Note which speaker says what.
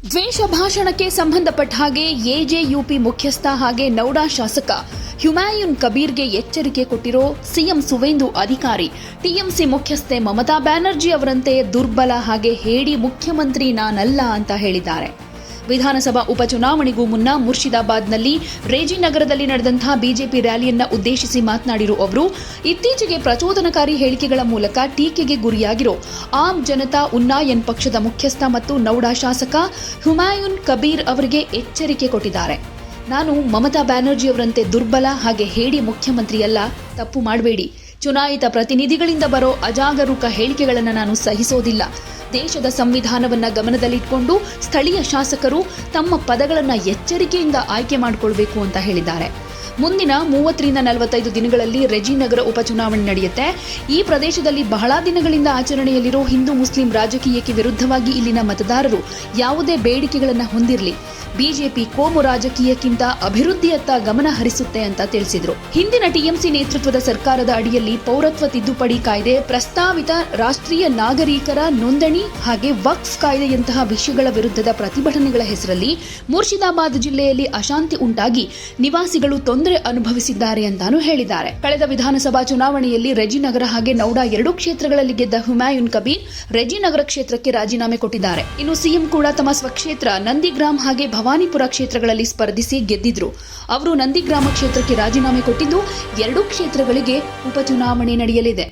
Speaker 1: ದ್ವೇಷ ಭಾಷಣಕ್ಕೆ ಸಂಬಂಧಪಟ್ಟ ಹಾಗೆ ಎಜೆಯುಪಿ ಮುಖ್ಯಸ್ಥ ಹಾಗೆ ನೌಡಾ ಶಾಸಕ ಹುಮಾಯೂನ್ ಕಬೀರ್ಗೆ ಎಚ್ಚರಿಕೆ ಕೊಟ್ಟಿರೋ ಸಿಎಂ ಸುವೇಂದು ಅಧಿಕಾರಿ ಟಿಎಂಸಿ ಮುಖ್ಯಸ್ಥೆ ಮಮತಾ ಬ್ಯಾನರ್ಜಿ ಅವರಂತೆ ದುರ್ಬಲ ಹಾಗೆ ಹೇಡಿ ಮುಖ್ಯಮಂತ್ರಿ ನಾನಲ್ಲ ಅಂತ ಹೇಳಿದ್ದಾರೆ. ವಿಧಾನಸಭಾ ಉಪಚುನಾವಣೆಗೂ ಮುನ್ನ ಮುರ್ಷಿದಾಬಾದ್ನಲ್ಲಿ ರೇಜಿನಗರದಲ್ಲಿ ನಡೆದಂತಹ ಬಿಜೆಪಿ ರ್ಯಾಲಿಯನ್ನ ಉದ್ದೇಶಿಸಿ ಮಾತನಾಡಿರುವ ಅವರು, ಇತ್ತೀಚೆಗೆ ಪ್ರಚೋದನಕಾರಿ ಹೇಳಿಕೆಗಳ ಮೂಲಕ ಟೀಕೆಗೆ ಗುರಿಯಾಗಿರೋ ಆಮ್ ಜನತಾ ಉನ್ನಾಯನ್ ಪಕ್ಷದ ಮುಖ್ಯಸ್ಥ ಮತ್ತು ನೌಡಾ ಶಾಸಕ ಹುಮಾಯೂನ್ ಕಬೀರ್ ಅವರಿಗೆ ಎಚ್ಚರಿಕೆ ಕೊಟ್ಟಿದ್ದಾರೆ. ನಾನು ಮಮತಾ ಬ್ಯಾನರ್ಜಿ ಅವರಂತೆ ದುರ್ಬಲ ಹಾಗೆ ಹೇಡಿ ಮುಖ್ಯಮಂತ್ರಿಯಲ್ಲ, ತಪ್ಪು ಮಾಡಬೇಡಿ. ಚುನಾಯಿತ ಪ್ರತಿನಿಧಿಗಳಿಂದ ಬರೋ ಅಜಾಗರೂಕ ಹೇಳಿಕೆಗಳನ್ನು ನಾನು ಸಹಿಸೋದಿಲ್ಲ. ದೇಶದ ಸಂವಿಧಾನವನ್ನ ಗಮನದಲ್ಲಿಟ್ಕೊಂಡು ಸ್ಥಳೀಯ ಶಾಸಕರು ತಮ್ಮ ಪದಗಳನ್ನು ಎಚ್ಚರಿಕೆಯಿಂದ ಆಯ್ಕೆ ಮಾಡಿಕೊಳ್ಬೇಕು ಅಂತ ಹೇಳಿದ್ದಾರೆ. ಮುಂದಿನ 30ರಿಂದ 45 ದಿನಗಳಲ್ಲಿ ರೆಜಿನಗರ ಉಪಚುನಾವಣೆ ನಡೆಯುತ್ತೆ. ಈ ಪ್ರದೇಶದಲ್ಲಿ ಬಹಳ ದಿನಗಳಿಂದ ಆಚರಣೆಯಲ್ಲಿರೋ ಹಿಂದೂ ಮುಸ್ಲಿಂ ರಾಜಕೀಯಕ್ಕೆ ವಿರುದ್ಧವಾಗಿ ಇಲ್ಲಿನ ಮತದಾರರು ಯಾವುದೇ ಬೇಡಿಕೆಗಳನ್ನು ಹೊಂದಿರಲಿ, ಬಿಜೆಪಿ ಕೋಮು ರಾಜಕೀಯಕ್ಕಿಂತ ಅಭಿವೃದ್ಧಿಯತ್ತ ಗಮನ ಹರಿಸುತ್ತೆ ಅಂತ ತಿಳಿಸಿದ್ರು. ಹಿಂದಿನ ಟಿಎಂಸಿ ನೇತೃತ್ವದ ಸರ್ಕಾರದ ಅಡಿಯಲ್ಲಿ ಪೌರತ್ವ ತಿದ್ದುಪಡಿ ಕಾಯ್ದೆ, ಪ್ರಸ್ತಾವಿತ ರಾಷ್ಟ್ರೀಯ ನಾಗರಿಕರ ನೋಂದಣಿ ಹಾಗೆ ವಕ್ಫ್ ಕಾಯ್ದೆಯಂತಹ ವಿಷಯಗಳ ವಿರುದ್ಧದ ಪ್ರತಿಭಟನೆಗಳ ಹೆಸರಲ್ಲಿ ಮುರ್ಷಿದಾಬಾದ್ ಜಿಲ್ಲೆಯಲ್ಲಿ ಅಶಾಂತಿ ಉಂಟಾಗಿ ನಿವಾಸಿಗಳು ತೊಂದರೆ ಅನುಭವಿಸಿದ್ದಾರೆ ಅಂತಾನೂ ಹೇಳಿದ್ದಾರೆ. ಕಳೆದ ವಿಧಾನಸಭಾ ಚುನಾವಣೆಯಲ್ಲಿ ರೆಜಿನಗರ ಹಾಗೆ ನೌಡಾ 2 ಕ್ಷೇತ್ರಗಳಲ್ಲಿ ಗೆದ್ದ ಹುಮಾಯೂನ್ ಕಬೀರ್ ರೆಜಿನಗರ ಕ್ಷೇತ್ರಕ್ಕೆ ರಾಜೀನಾಮೆ ಕೊಟ್ಟಿದ್ದಾರೆ. ಇನ್ನು ಸಿಎಂ ಕೂಡ ತಮ್ಮ ಸ್ವಕ್ಷೇತ್ರ ನಂದಿಗ್ರಾಮ್ ಹಾಗೆ ಭವಾನಿಪುರ ಕ್ಷೇತ್ರಗಳಲ್ಲಿ ಸ್ಪರ್ಧಿಸಿ ಗೆದ್ದಿದ್ರು. ಅವರು ನಂದಿಗ್ರಾಮ ಕ್ಷೇತ್ರಕ್ಕೆ ರಾಜೀನಾಮೆ ಕೊಟ್ಟಿದ್ದು 2 ಕ್ಷೇತ್ರಗಳಿಗೆ ಉಪಚುನಾವಣೆ ನಡೆಯಲಿದೆ.